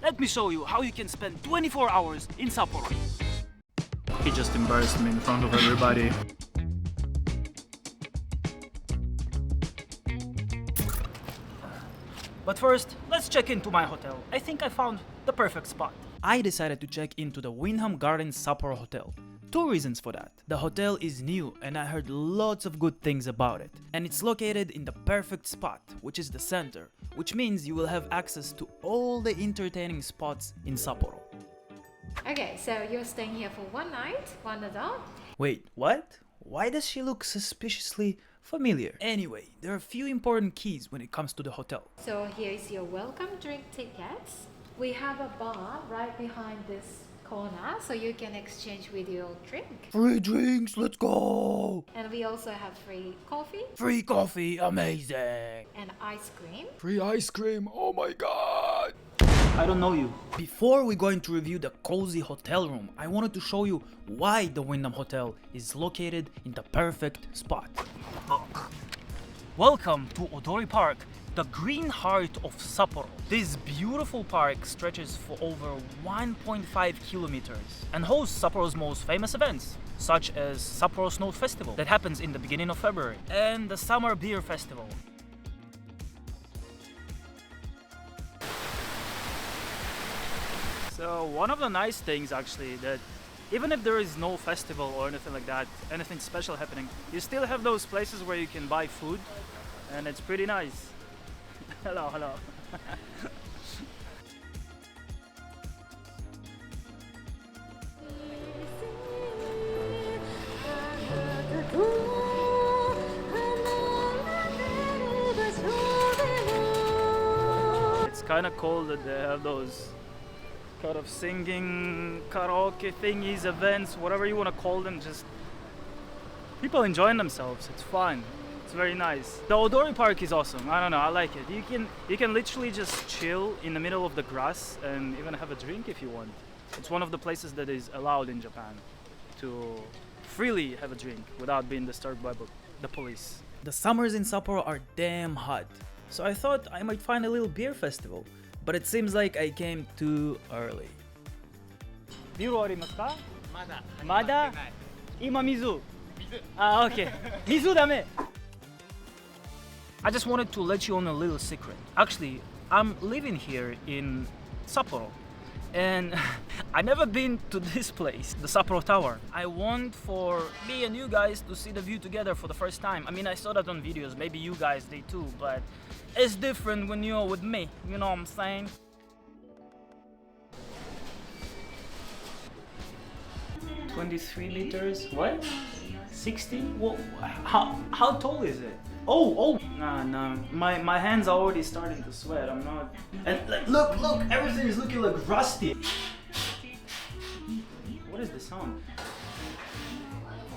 let me show you how you can spend 24 hours in Sapporo. He just embarrassed me in front of everybody. But first, let's check into my hotel. I think I found the perfect spot. I decided to check into the Wyndham Gardens Sapporo Hotel. Two reasons for that. The hotel is new and I heard lots of good things about it. And it's located in the perfect spot, which is the center, which means you will have access to all the entertaining spots in Sapporo. Okay, so you're staying here for one night, one adult. Wait, what? Why does she look suspiciously familiar? Anyway, there are a few important keys when it comes to the hotel. So here is your welcome drink tickets. We have a bar right behind this corner, so you can exchange with your drink. Free drinks, let's go! And we also have free coffee Free coffee, amazing! and ice cream. Free ice cream, oh my god! I don't know you. Before we're going to review the cozy hotel room, I wanted to show you why the Wyndham Hotel is located in the perfect spot. Welcome to Odori Park, the green heart of Sapporo. This beautiful park stretches for over 1.5 kilometers and hosts Sapporo's most famous events, such as Sapporo Snow Festival that happens in the beginning of February and the Summer Beer Festival. So one of the nice things actually that even if there is no festival or anything like that, anything special happening, you still have those places where you can buy food and it's pretty nice. Hello, hello. It's kind of cool that they have those kind of singing, karaoke thingies, events, whatever you want to call them, just people enjoying themselves. It's fun. It's very nice. The Odori Park is awesome. I don't know, I like it. You can literally just chill in the middle of the grass and even have a drink if you want. It's one of the places that is allowed in Japan to freely have a drink without being disturbed by the police. The summers in Sapporo are damn hot, so I thought I might find a little beer festival. But it seems like I came too early. ビールありますか? まだ? 今水. Ah, okay. 水ダメ. I just wanted to let you on a little secret. Actually, I'm living here in Sapporo. And I never been to this place, the Sapporo Tower. I want for me and you guys to see the view together for the first time. I mean, I saw that on videos, maybe you guys did too, but it's different when you're with me, you know what I'm saying? $23, what? 60? Well, how tall is it? Oh, nah, my hands are already starting to sweat, I'm not... And like, look, everything is looking like rusty. What is the sound?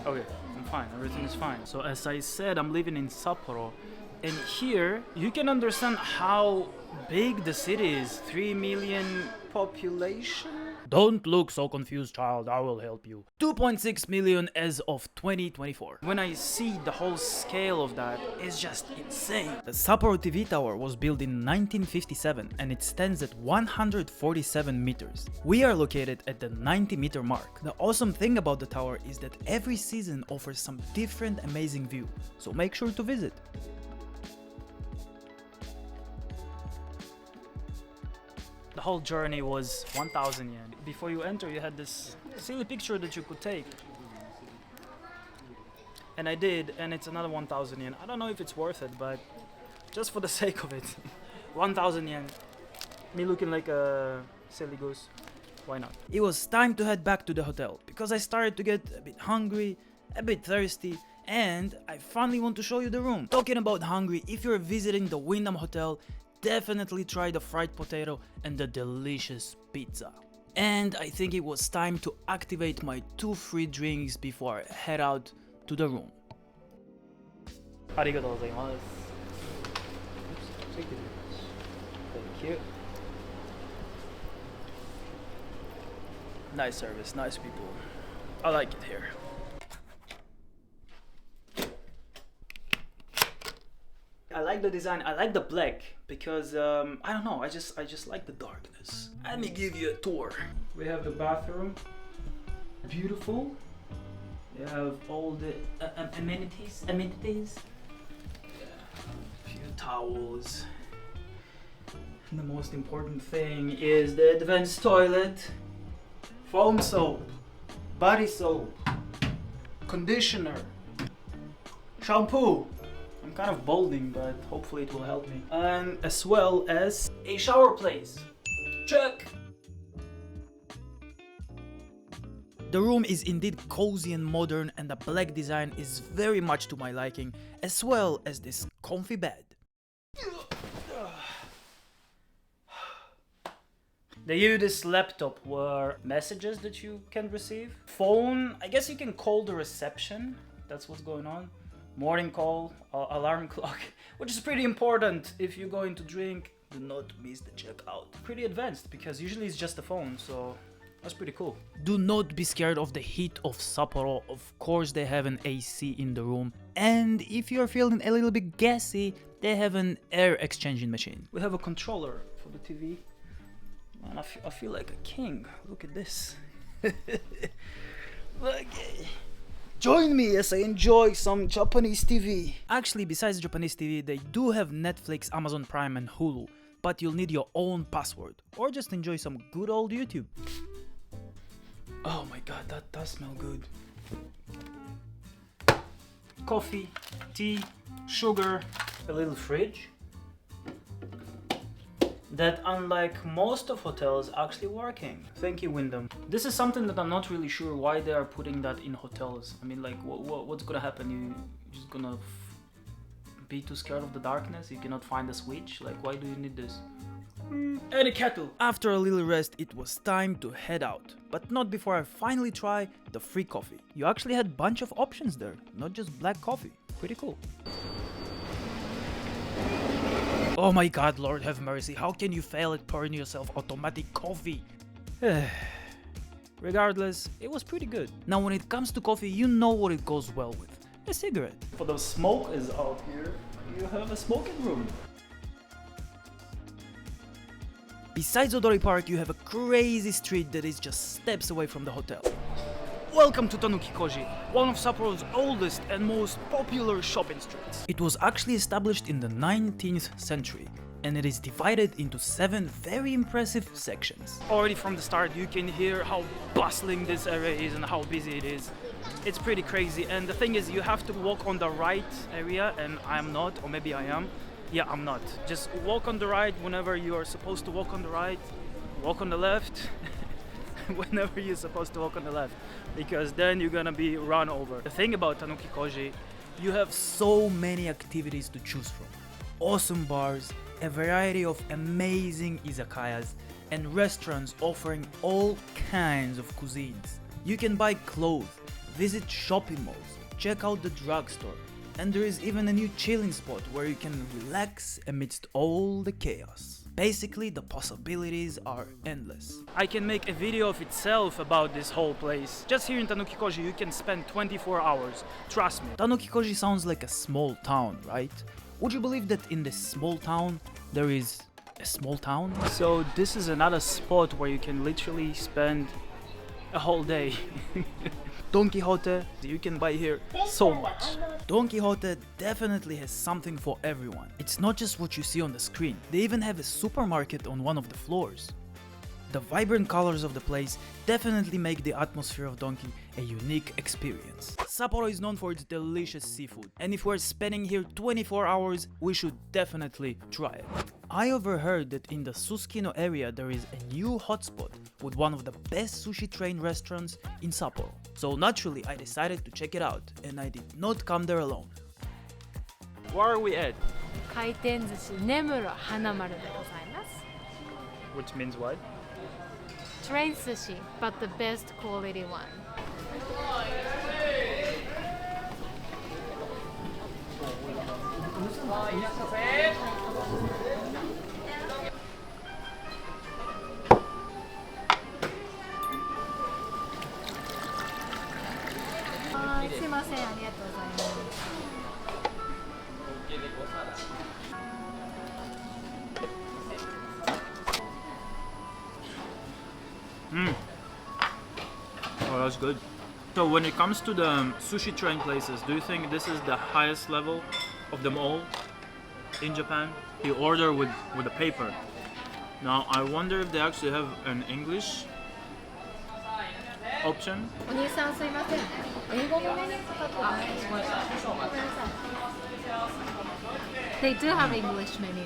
Okay, I'm fine, everything is fine. So as I said, I'm living in Sapporo. And here, you can understand how big the city is. 3 million population? Don't look so confused, child, I will help you. 2.6 million as of 2024. When I see the whole scale of that, it's just insane. The Sapporo TV Tower was built in 1957 and it stands at 147 meters. We are located at the 90-meter mark. The awesome thing about the tower is that every season offers some different amazing view, so make sure to visit. The whole journey was 1,000 yen. Before you enter, you had this silly picture that you could take. And I did, and it's another 1,000 yen. I don't know if it's worth it, but just for the sake of it. 1,000 yen. Me looking like a silly goose. Why not? It was time to head back to the hotel, because I started to get a bit hungry, a bit thirsty, and I finally want to show you the room. Talking about hungry, if you're visiting the Wyndham Hotel, definitely try the fried potato and the delicious pizza. And I think it was time to activate my 2 free drinks before I head out to the room. Arigatou gozaimasu. Thank you. Nice service, nice people. I like it here. I like like the design. I like the black because I don't know. I just like the darkness. Let me give you a tour. We have the bathroom. Beautiful. You have all the amenities. Yeah. A few towels. And the most important thing is the advanced toilet. Foam soap, body soap, conditioner, shampoo. I'm kind of balding, but hopefully it will help me. And as well as a shower place. Check! The room is indeed cozy and modern, and the black design is very much to my liking, as well as this comfy bed. They use this laptop where messages that you can receive. Phone, I guess you can call the reception. That's what's going on. Morning call, alarm clock, which is pretty important if you're going to drink. Do not miss the checkout. Pretty advanced because usually it's just a phone, so that's pretty cool. Do not be scared of the heat of Sapporo. Of course they have an AC in the room. And if you're feeling a little bit gassy, they have an air exchanging machine. We have a controller for the TV. Man, I feel like a king. Look at this. Okay. Join me as I enjoy some Japanese TV. Actually, besides Japanese TV, they do have Netflix, Amazon Prime and Hulu, but you'll need your own password, or just enjoy some good old YouTube. Oh my god, that does smell good. Coffee, tea, sugar, a little fridge. That, unlike most of hotels, actually working. Thank you, Wyndham. This is something that I'm not really sure why they are putting that in hotels. I mean, like, what's gonna happen? You just gonna be too scared of the darkness? You cannot find a switch? Like, why do you need this? And a kettle. After a little rest, it was time to head out. But not before I finally try the free coffee. You actually had a bunch of options there, not just black coffee. Pretty cool. Oh my god, Lord have mercy, how can you fail at pouring yourself automatic coffee? Regardless, it was pretty good. Now when it comes to coffee, you know what it goes well with. A cigarette. For those smokers out here, you have a smoking room. Besides Odori Park, you have a crazy street that is just steps away from the hotel. Welcome to Tanuki Koji, one of Sapporo's oldest and most popular shopping streets. It was actually established in the 19th century, and it is divided into 7 very impressive sections. Already from the start you can hear how bustling this area is and how busy it is. It's pretty crazy, and the thing is you have to walk on the right area, and I'm not, or maybe I am. Yeah, I'm not. Just walk on the right whenever you are supposed to walk on the right, walk on the left. Whenever you're supposed to walk on the left, because then you're gonna be run over. The thing about Tanuki Koji, you have so many activities to choose from. Awesome bars, a variety of amazing izakayas, and restaurants offering all kinds of cuisines. You can buy clothes, visit shopping malls, check out the drugstore, and there is even a new chilling spot where you can relax amidst all the chaos. Basically, the possibilities are endless. I can make a video of itself about this whole place. Just here in Tanuki Koji you can spend 24 hours, trust me. Tanuki Koji sounds like a small town, right? Would you believe that in this small town there is a small town? So this is another spot where you can literally spend a whole day. Don Quijote, you can buy here so much. Don Quijote definitely has something for everyone. It's not just what you see on the screen. They even have a supermarket on one of the floors. The vibrant colors of the place definitely make the atmosphere of Donki a unique experience. Sapporo is known for its delicious seafood, and if we're spending here 24 hours, we should definitely try it. I overheard that in the Susukino area there is a new hotspot with one of the best sushi train restaurants in Sapporo. So naturally I decided to check it out, and I did not come there alone. Where are we at? 回転寿司根室花丸でございます。 Which means what? Train sushi, but the best quality one. Oh, that's good. So when it comes to the sushi train places, do you think this is the highest level of them all in Japan? You order with a paper. Now I wonder if they actually have an English option. お兄さんすいません。英語のメニューとかってないですか？ごめんなさい。They do have English menu.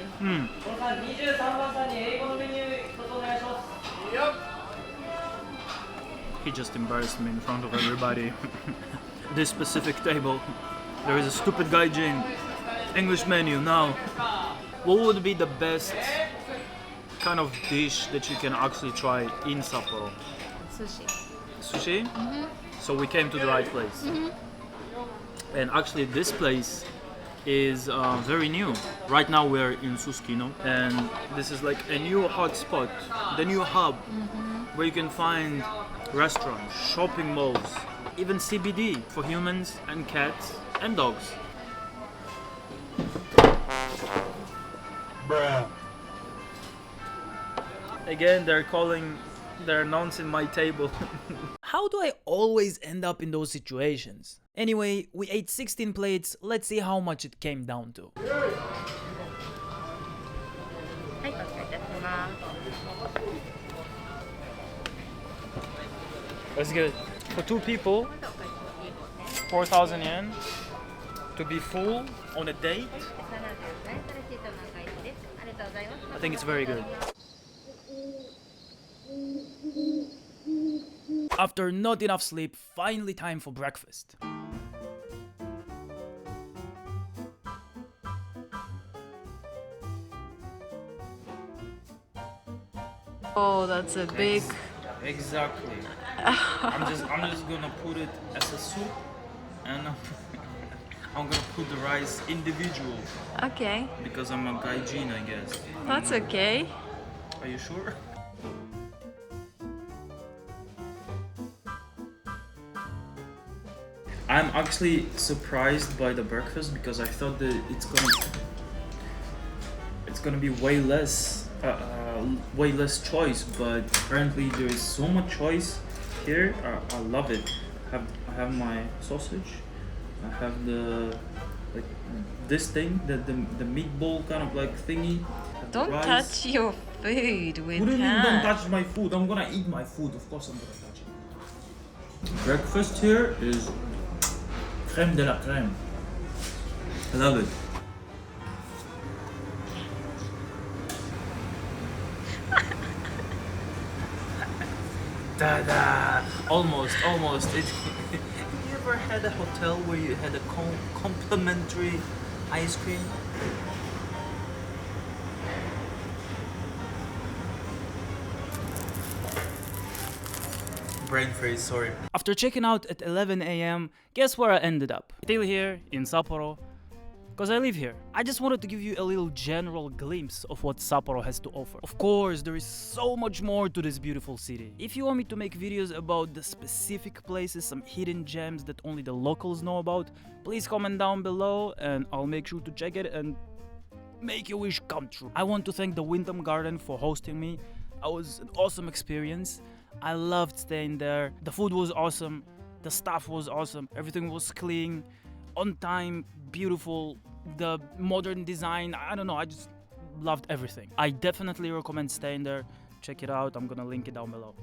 He just embarrassed me in front of everybody. This specific table, there is a stupid gaijin. English menu now. What would be the best kind of dish that you can actually try in Sapporo? Sushi. Sushi? So we came to the right place. And actually this place is very new. Right now we're in Susukino, and this is like a new hotspot, the new hub where you can find restaurants, shopping malls, even CBD for humans and cats and dogs. Again, they're announcing my table. How do I always end up in those situations? Anyway, we ate 16 plates, let's see how much it came down to. That's good. For two people, 4,000 yen to be full on a date. I think it's very good. After not enough sleep, finally time for breakfast. Oh, that's a big. Exactly. I'm just gonna put it as a soup, and I'm gonna put the rice individual Okay, because I'm a gaijin, I guess. that's okay. Are you sure? I'm actually surprised by the breakfast because I thought that it's gonna be way less choice, but apparently there is so much choice here. I love it. I have my sausage. I have the this thing, the meatball kind of like thingy. Don't rice. touch your food with What do you mean don't hands. touch my food? I'm gonna eat my food. Of course I'm gonna touch it. Breakfast here is crème de la crème. I love it. Da-da! Almost. Have you ever had a hotel where you had a complimentary ice cream? Brain freeze, sorry. After checking out at 11 AM, guess where I ended up? Still here in Sapporo, because I live here. I just wanted to give you a little general glimpse of what Sapporo has to offer. Of course, there is so much more to this beautiful city. If you want me to make videos about the specific places, some hidden gems that only the locals know about, please comment down below and I'll make sure to check it and make your wish come true. I want to thank the Wyndham Garden for hosting me. It was an awesome experience. I loved staying there. The food was awesome. The staff was awesome. Everything was clean, on time, beautiful. The modern design, I don't know, I just loved everything. I definitely recommend staying there. Check it out. I'm gonna link it down below.